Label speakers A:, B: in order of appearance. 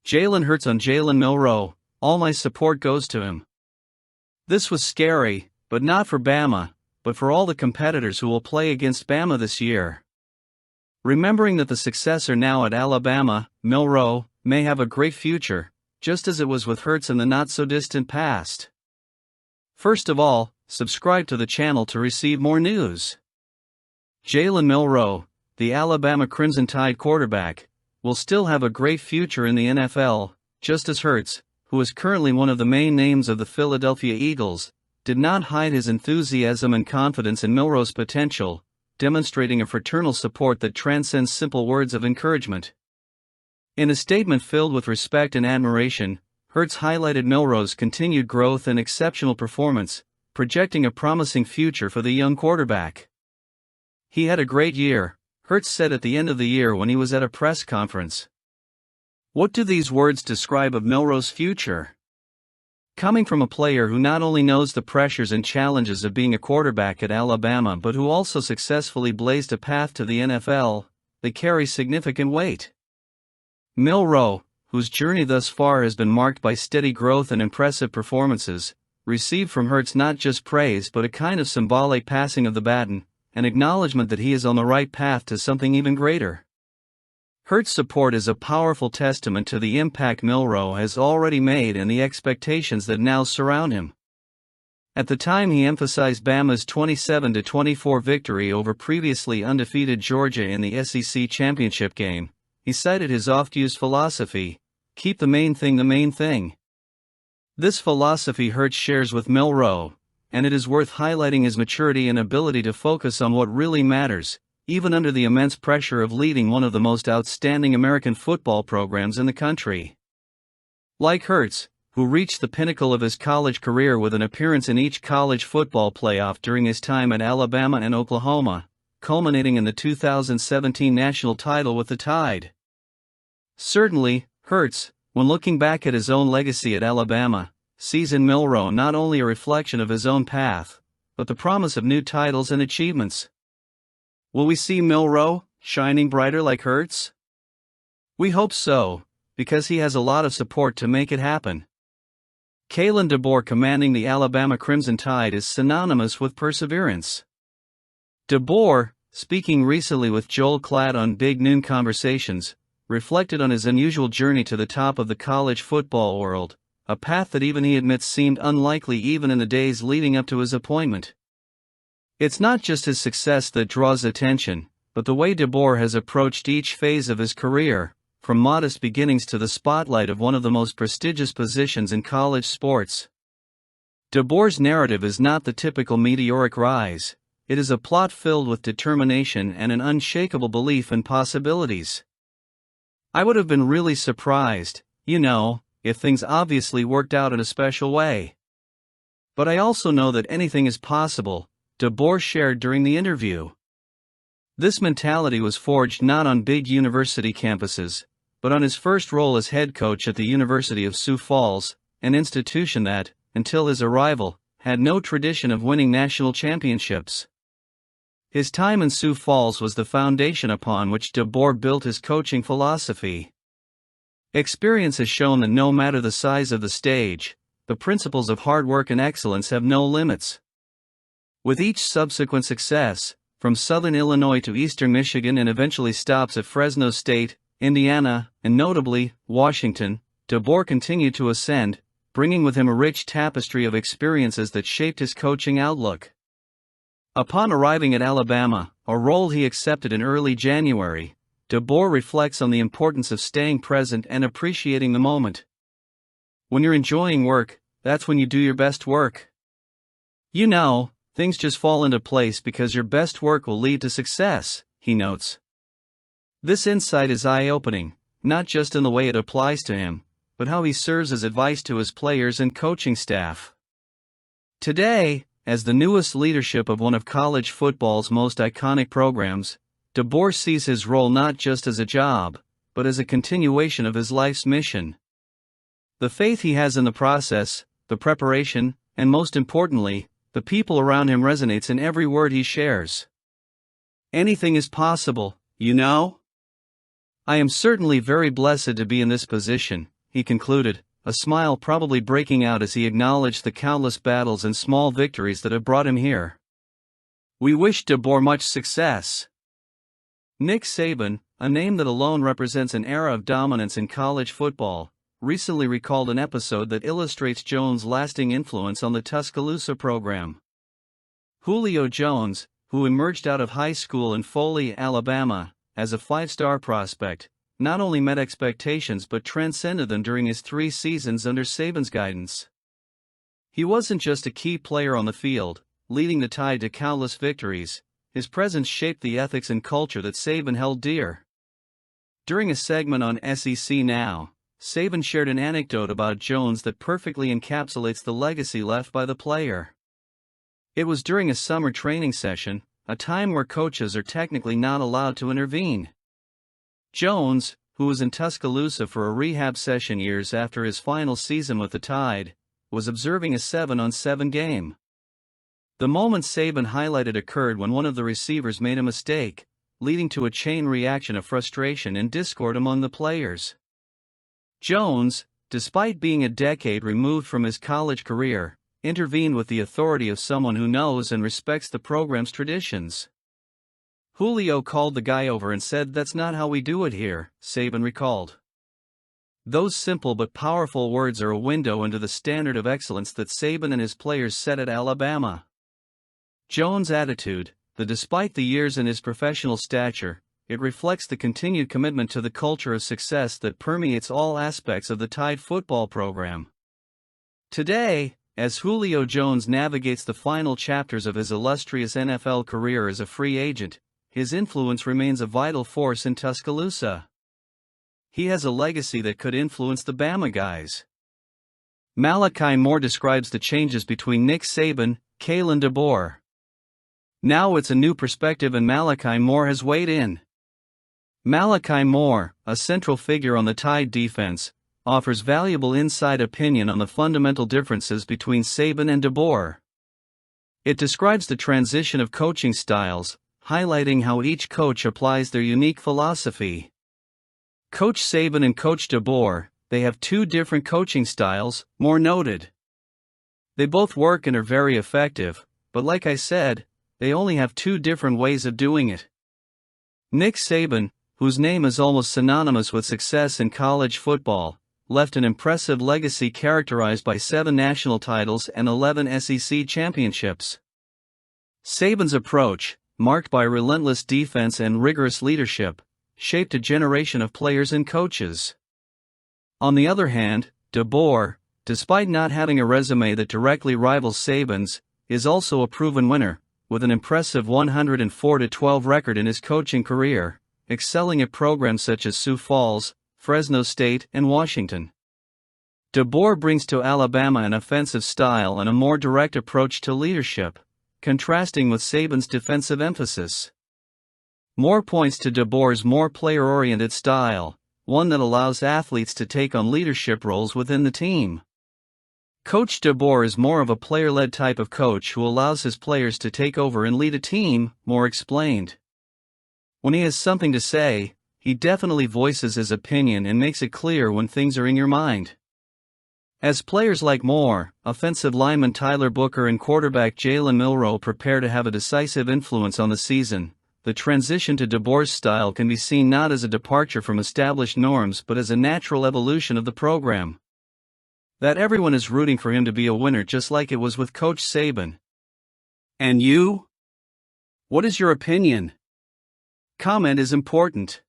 A: Jalen Hurts on Jalen Milroe, all my support goes to him. This was scary, but not for Bama, but for all the competitors who will play against Bama this year. Remembering that the successor now at Alabama, Milroe, may have a great future, just as it was with Hurts in the not-so-distant past. First of all, subscribe to the channel to receive more news. Jalen Milroe, the Alabama Crimson Tide quarterback, will still have a great future in the NFL, just as Hurts, who is currently one of the main names of the Philadelphia Eagles, did not hide his enthusiasm and confidence in Milroe's potential, demonstrating a fraternal support that transcends simple words of encouragement. In a statement filled with respect and admiration, Hurts highlighted Milroe's continued growth and exceptional performance, projecting a promising future for the young quarterback. "He had a great year," Hurts said at the end of the year when he was at a press conference. What do these words describe of Milroe's future? Coming from a player who not only knows the pressures and challenges of being a quarterback at Alabama but who also successfully blazed a path to the NFL, they carry significant weight. Milroe, whose journey thus far has been marked by steady growth and impressive performances, received from Hurts not just praise but a kind of symbolic passing of the baton, an acknowledgement that he is on the right path to something even greater. Hurts' support is a powerful testament to the impact Milroe has already made and the expectations that now surround him. At the time he emphasized Bama's 27-24 victory over previously undefeated Georgia in the SEC championship game, he cited his oft-used philosophy, "Keep the main thing the main thing." This philosophy Hurts shares with Milroe, and it is worth highlighting his maturity and ability to focus on what really matters, even under the immense pressure of leading one of the most outstanding American football programs in the country. Like Hurts, who reached the pinnacle of his college career with an appearance in each college football playoff during his time at Alabama and Oklahoma, culminating in the 2017 national title with the Tide. Certainly, Hurts, when looking back at his own legacy at Alabama, sees in Milroe not only a reflection of his own path, but the promise of new titles and achievements. Will we see Milroe shining brighter like Hurts? We hope so, because he has a lot of support to make it happen. Kalen DeBoer commanding the Alabama Crimson Tide is synonymous with perseverance. DeBoer, speaking recently with Joel Klatt on Big Noon Conversations, reflected on his unusual journey to the top of the college football world, a path that even he admits seemed unlikely even in the days leading up to his appointment. It's not just his success that draws attention, but the way DeBoer has approached each phase of his career, from modest beginnings to the spotlight of one of the most prestigious positions in college sports. DeBoer's narrative is not the typical meteoric rise, it is a plot filled with determination and an unshakable belief in possibilities. I would have been really surprised, if things obviously worked out in a special way. But I also know that anything is possible, DeBoer shared during the interview. This mentality was forged not on big university campuses, but on his first role as head coach at the University of Sioux Falls, an institution that, until his arrival, had no tradition of winning national championships. His time in Sioux Falls was the foundation upon which DeBoer built his coaching philosophy. Experience has shown that no matter the size of the stage, the principles of hard work and excellence have no limits. With each subsequent success, from Southern Illinois to Eastern Michigan and eventually stops at Fresno State, Indiana, and notably, Washington, DeBoer continued to ascend, bringing with him a rich tapestry of experiences that shaped his coaching outlook. Upon arriving at Alabama, a role he accepted in early January, DeBoer reflects on the importance of staying present and appreciating the moment. When you're enjoying work, that's when you do your best work. Things just fall into place because your best work will lead to success, he notes. This insight is eye-opening, not just in the way it applies to him, but how he serves as advice to his players and coaching staff. Today, as the newest leadership of one of college football's most iconic programs, DeBoer sees his role not just as a job, but as a continuation of his life's mission. The faith he has in the process, the preparation, and most importantly, the people around him resonates in every word he shares. Anything is possible, I am certainly very blessed to be in this position, he concluded, a smile probably breaking out as he acknowledged the countless battles and small victories that have brought him here. We wish DeBoer much success. Nick Saban, a name that alone represents an era of dominance in college football, recently recalled an episode that illustrates Jones' lasting influence on the Tuscaloosa program. Julio Jones, who emerged out of high school in Foley, Alabama, as a five-star prospect, not only met expectations but transcended them during his 3 seasons under Saban's guidance. He wasn't just a key player on the field, leading the Tide to countless victories. His presence shaped the ethics and culture that Saban held dear. During a segment on SEC Now, Saban shared an anecdote about Jones that perfectly encapsulates the legacy left by the player. It was during a summer training session, a time where coaches are technically not allowed to intervene. Jones, who was in Tuscaloosa for a rehab session years after his final season with the Tide, was observing a 7-on-7 game. The moment Saban highlighted occurred when one of the receivers made a mistake, leading to a chain reaction of frustration and discord among the players. Jones, despite being a decade removed from his college career, intervened with the authority of someone who knows and respects the program's traditions. Julio called the guy over and said, "That's not how we do it here," Saban recalled. Those simple but powerful words are a window into the standard of excellence that Saban and his players set at Alabama. Jones' attitude, despite the years and his professional stature, it reflects the continued commitment to the culture of success that permeates all aspects of the Tide football program. Today, as Julio Jones navigates the final chapters of his illustrious NFL career as a free agent, his influence remains a vital force in Tuscaloosa. He has a legacy that could influence the Bama guys. Malachi Moore describes the changes between Nick Saban, Kalen DeBoer. Now it's a new perspective and Malachi Moore has weighed in. Malachi Moore, a central figure on the Tide defense, offers valuable inside opinion on the fundamental differences between Saban and DeBoer. It describes the transition of coaching styles, highlighting how each coach applies their unique philosophy. Coach Saban and Coach DeBoer, they have 2 different coaching styles, Moore noted. They both work and are very effective, but like I said, they only have 2 different ways of doing it. Nick Saban, whose name is almost synonymous with success in college football, left an impressive legacy characterized by 7 national titles and 11 SEC championships. Saban's approach, marked by relentless defense and rigorous leadership, shaped a generation of players and coaches. On the other hand, DeBoer, despite not having a resume that directly rivals Saban's, is also a proven winner, with an impressive 104-12 record in his coaching career, excelling at programs such as Sioux Falls, Fresno State, and Washington. DeBoer brings to Alabama an offensive style and a more direct approach to leadership, contrasting with Saban's defensive emphasis. Moore points to DeBoer's more player-oriented style, one that allows athletes to take on leadership roles within the team. Coach DeBoer is more of a player-led type of coach who allows his players to take over and lead a team, Moore explained. When he has something to say, he definitely voices his opinion and makes it clear when things are in your mind. As players like Moore, offensive lineman Tyler Booker and quarterback Jalen Milroe prepare to have a decisive influence on the season, the transition to DeBoer's style can be seen not as a departure from established norms but as a natural evolution of the program. That everyone is rooting for him to be a winner just like it was with Coach Saban. And you? What is your opinion? Comment is important.